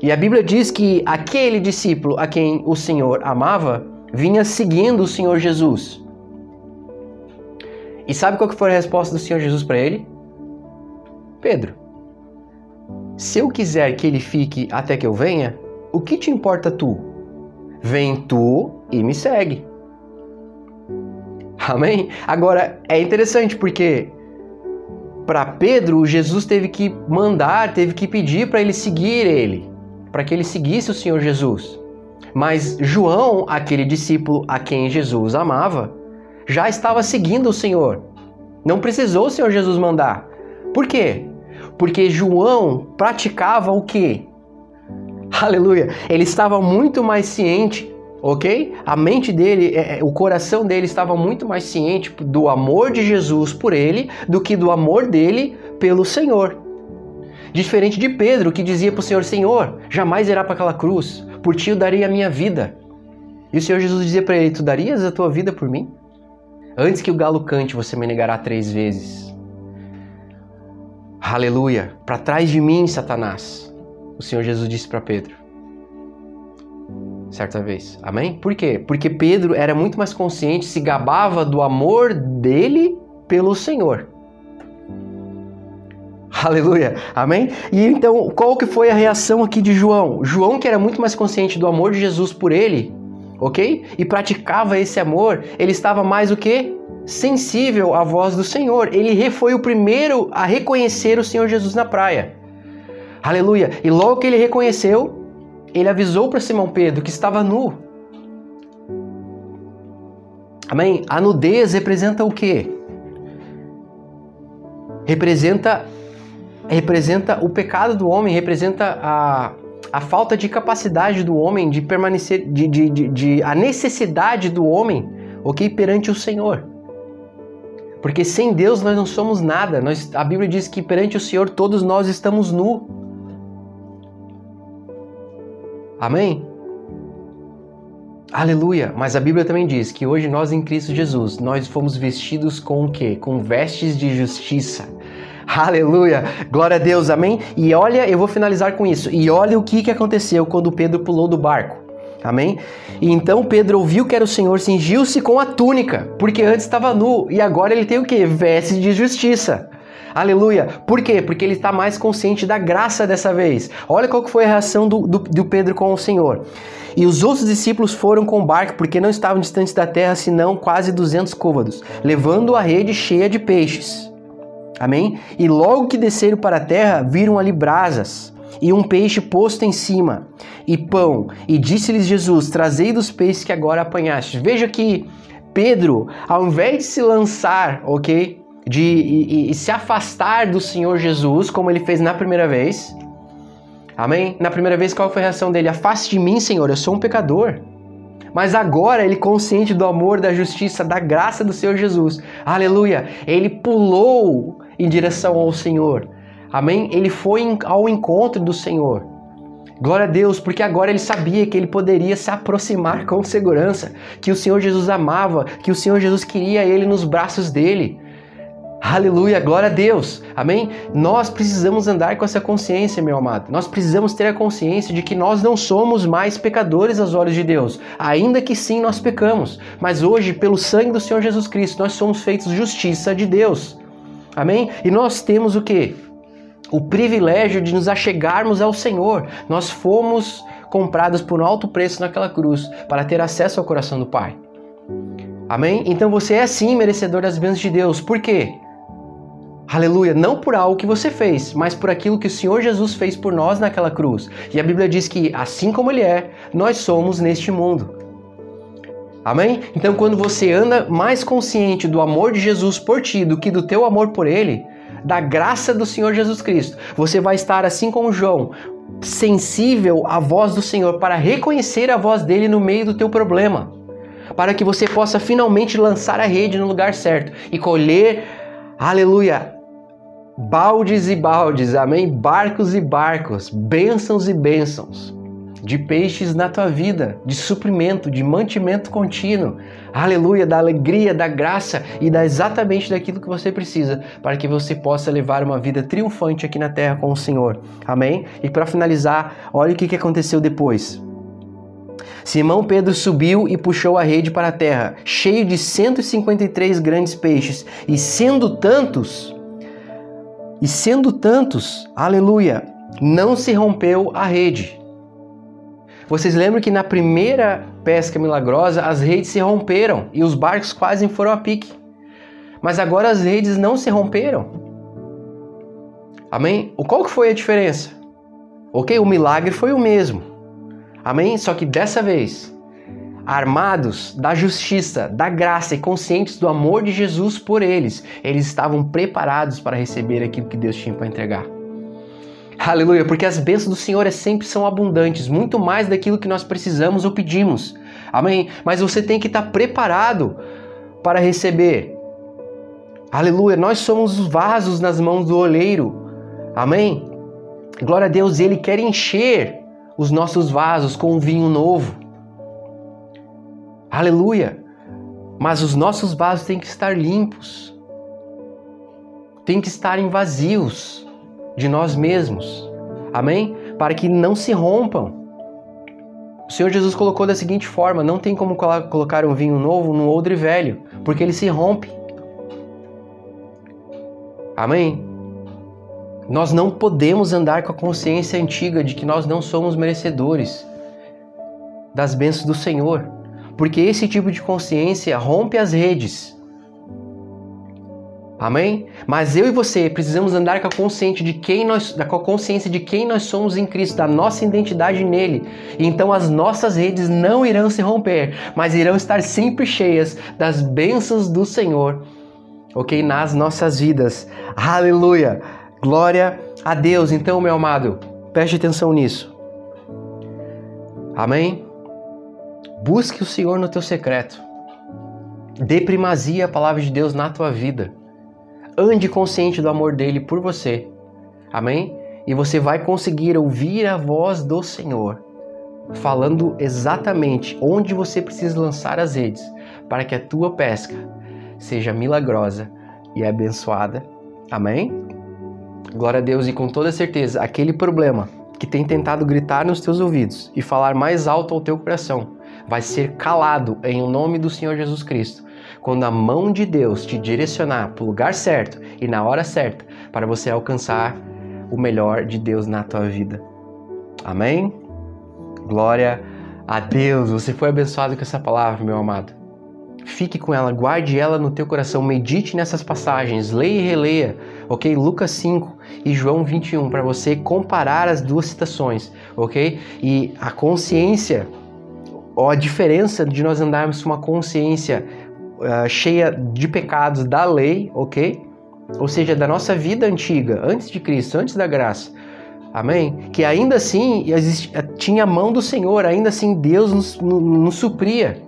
E a Bíblia diz que aquele discípulo a quem o Senhor amava vinha seguindo o Senhor Jesus. E sabe qual que foi a resposta do Senhor Jesus para ele? Pedro, se eu quiser que ele fique até que eu venha, o que te importa tu? Vem tu e me segue. Amém? Agora, é interessante porque para Pedro, Jesus teve que mandar, teve que pedir para ele seguir ele, para que ele seguisse o Senhor Jesus. Mas João, aquele discípulo a quem Jesus amava, já estava seguindo o Senhor. Não precisou o Senhor Jesus mandar. Por quê? Porque João praticava o quê? Aleluia! Ele estava muito mais ciente, ok? A mente dele, o coração dele estava muito mais ciente do amor de Jesus por ele do que do amor dele pelo Senhor. Diferente de Pedro, que dizia para o Senhor, Senhor, jamais irá para aquela cruz, por ti eu darei a minha vida. E o Senhor Jesus dizia para ele, tu darias a tua vida por mim? Antes que o galo cante, você me negará 3 vezes. Aleluia! Para trás de mim, Satanás. O Senhor Jesus disse para Pedro. Certa vez. Amém? Por quê? Porque Pedro era muito mais consciente, se gabava do amor dele pelo Senhor. Aleluia! Amém? E então, qual que foi a reação aqui de João? João, que era muito mais consciente do amor de Jesus por ele, ok? E praticava esse amor, ele estava mais o quê? Sensível à voz do Senhor. Ele foi o primeiro a reconhecer o Senhor Jesus na praia. Aleluia! E logo que ele reconheceu, ele avisou para Simão Pedro que estava nu. Amém? A nudez representa o quê? Representa o pecado do homem, representa a falta de capacidade do homem de permanecer, a necessidade do homem, ok? Perante o Senhor. Porque sem Deus nós não somos nada. A Bíblia diz que perante o Senhor todos nós estamos nus. Amém? Aleluia! Mas a Bíblia também diz que hoje nós em Cristo Jesus, nós fomos vestidos com o quê? Com vestes de justiça. Aleluia! Glória a Deus, amém? E olha, eu vou finalizar com isso. E olha o que aconteceu quando Pedro pulou do barco. Amém? E então Pedro ouviu que era o Senhor, cingiu-se com a túnica, porque antes estava nu, e agora ele tem o quê? Vestes de justiça. Aleluia! Por quê? Porque ele está mais consciente da graça dessa vez. Olha qual que foi a reação do Pedro com o Senhor. E os outros discípulos foram com o barco, porque não estavam distantes da terra, senão quase 200 côvados, levando a rede cheia de peixes. Amém? E logo que desceram para a terra, viram ali brasas, e um peixe posto em cima, e pão. E disse-lhes Jesus, trazei dos peixes que agora apanhastes. Veja que Pedro, ao invés de se lançar, ok? De se afastar do Senhor Jesus, como ele fez na primeira vez. Amém? Na primeira vez, qual foi a reação dele? Afaste de mim, Senhor, eu sou um pecador. Mas agora, ele consciente do amor, da justiça, da graça do Senhor Jesus. Aleluia! Ele pulou em direção ao Senhor. Amém? Ele foi ao encontro do Senhor. Glória a Deus, porque agora ele sabia que ele poderia se aproximar com segurança, que o Senhor Jesus amava, que o Senhor Jesus queria ele nos braços dele. Aleluia, glória a Deus, amém? Nós precisamos andar com essa consciência, meu amado. Nós precisamos ter a consciência de que nós não somos mais pecadores aos olhos de Deus, ainda que sim nós pecamos. Mas hoje, pelo sangue do Senhor Jesus Cristo, nós somos feitos justiça de Deus, amém? E nós temos o quê? O privilégio de nos achegarmos ao Senhor. Nós fomos comprados por um alto preço naquela cruz para ter acesso ao coração do Pai. Amém? Então você é sim merecedor das bênçãos de Deus. Por quê? Aleluia, não por algo que você fez, mas por aquilo que o Senhor Jesus fez por nós naquela cruz. E a Bíblia diz que, assim como Ele é, nós somos neste mundo. Amém? Então, quando você anda mais consciente do amor de Jesus por ti do que do teu amor por Ele, da graça do Senhor Jesus Cristo, você vai estar, assim como João, sensível à voz do Senhor para reconhecer a voz dele no meio do teu problema, para que você possa finalmente lançar a rede no lugar certo e colher, aleluia, baldes e baldes, amém? Barcos e barcos, bênçãos e bênçãos, de peixes na tua vida, de suprimento, de mantimento contínuo, aleluia, da alegria, da graça e exatamente daquilo que você precisa para que você possa levar uma vida triunfante aqui na terra com o Senhor, amém? E para finalizar, olha o que aconteceu depois. Simão Pedro subiu e puxou a rede para a terra, cheio de 153 grandes peixes, e sendo tantos, aleluia, não se rompeu a rede. Vocês lembram que na primeira pesca milagrosa as redes se romperam e os barcos quase foram a pique. Mas agora as redes não se romperam. Amém? Qual que foi a diferença? Ok, o milagre foi o mesmo. Amém? Só que dessa vez, armados da justiça, da graça e conscientes do amor de Jesus por eles estavam preparados para receber aquilo que Deus tinha para entregar. Aleluia, porque as bênçãos do Senhor sempre são abundantes, muito mais daquilo que nós precisamos ou pedimos. Amém? Mas você tem que estar preparado para receber. Aleluia, nós somos os vasos nas mãos do oleiro. Amém? Glória a Deus, Ele quer encher os nossos vasos com um vinho novo. Aleluia! Mas os nossos vasos têm que estar limpos. Têm que estarem vazios de nós mesmos. Amém? Para que não se rompam. O Senhor Jesus colocou da seguinte forma: não tem como colocar um vinho novo num odre velho, porque ele se rompe. Amém? Nós não podemos andar com a consciência antiga de que nós não somos merecedores das bênçãos do Senhor, porque esse tipo de consciência rompe as redes. Amém? Mas eu e você precisamos andar com a consciência de quem nós somos em Cristo, da nossa identidade nele. Então as nossas redes não irão se romper, mas irão estar sempre cheias das bênçãos do Senhor, ok? Nas nossas vidas. Aleluia! Glória a Deus. Então, meu amado, preste atenção nisso. Amém? Busque o Senhor no teu secreto. Dê primazia à palavra de Deus na tua vida. Ande consciente do amor dele por você. Amém? E você vai conseguir ouvir a voz do Senhor, falando exatamente onde você precisa lançar as redes, para que a tua pesca seja milagrosa e abençoada. Amém? Glória a Deus. E com toda certeza, aquele problema que tem tentado gritar nos teus ouvidos e falar mais alto ao teu coração vai ser calado em nome do Senhor Jesus Cristo, quando a mão de Deus te direcionar para o lugar certo e na hora certa para você alcançar o melhor de Deus na tua vida. Amém? Glória a Deus. Você foi abençoado com essa palavra, meu amado. Fique com ela, guarde ela no teu coração, medite nessas passagens, leia e releia, ok? Lucas 5 e João 21, para você comparar as duas citações, ok? E a consciência, a diferença de nós andarmos com uma consciência cheia de pecados da lei, ok? Ou seja, da nossa vida antiga, antes de Cristo, antes da graça, amém? Que ainda assim tinha a mão do Senhor, ainda assim Deus nos supria,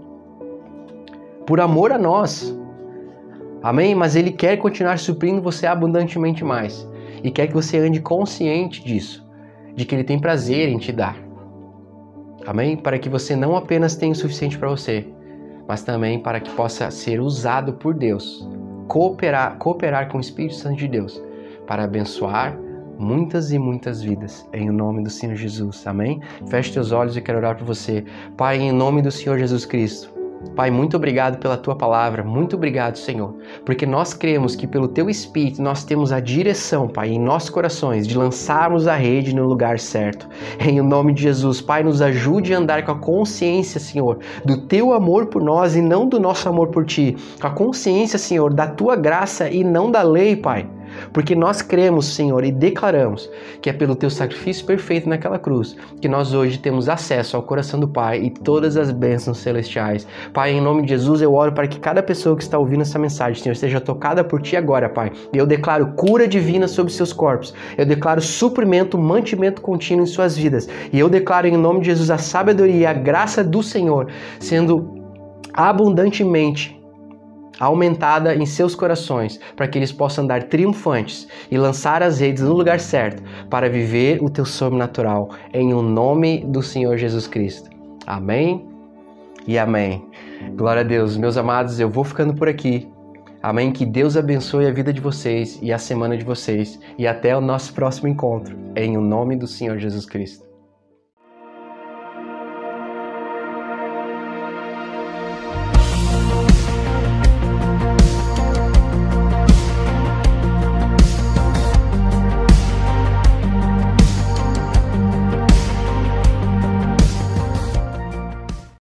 por amor a nós, amém? Mas Ele quer continuar suprindo você abundantemente mais, e quer que você ande consciente disso, de que Ele tem prazer em te dar, amém? Para que você não apenas tenha o suficiente para você, mas também para que possa ser usado por Deus, cooperar com o Espírito Santo de Deus, para abençoar muitas e muitas vidas, em nome do Senhor Jesus, amém? Feche teus olhos e quero orar por você. Pai, em nome do Senhor Jesus Cristo, Pai, muito obrigado pela Tua palavra, muito obrigado, Senhor, porque nós cremos que pelo Teu Espírito nós temos a direção, Pai, em nossos corações, de lançarmos a rede no lugar certo. Em nome de Jesus, Pai, nos ajude a andar com a consciência, Senhor, do Teu amor por nós e não do nosso amor por Ti, com a consciência, Senhor, da Tua graça e não da lei, Pai. porque nós cremos, Senhor, e declaramos que é pelo teu sacrifício perfeito naquela cruz que nós hoje temos acesso ao coração do Pai e todas as bênçãos celestiais. Pai, em nome de Jesus, eu oro para que cada pessoa que está ouvindo essa mensagem, Senhor, seja tocada por Ti agora, Pai. E eu declaro cura divina sobre seus corpos. Eu declaro suprimento, mantimento contínuo em suas vidas. E eu declaro em nome de Jesus a sabedoria e a graça do Senhor sendo abundantemente aumentada em seus corações, para que eles possam andar triunfantes e lançar as redes no lugar certo para viver o teu sobrenatural, em o nome do Senhor Jesus Cristo. Amém e amém. Glória a Deus. Meus amados, eu vou ficando por aqui. Amém. Que Deus abençoe a vida de vocês e a semana de vocês. E até o nosso próximo encontro, em o nome do Senhor Jesus Cristo.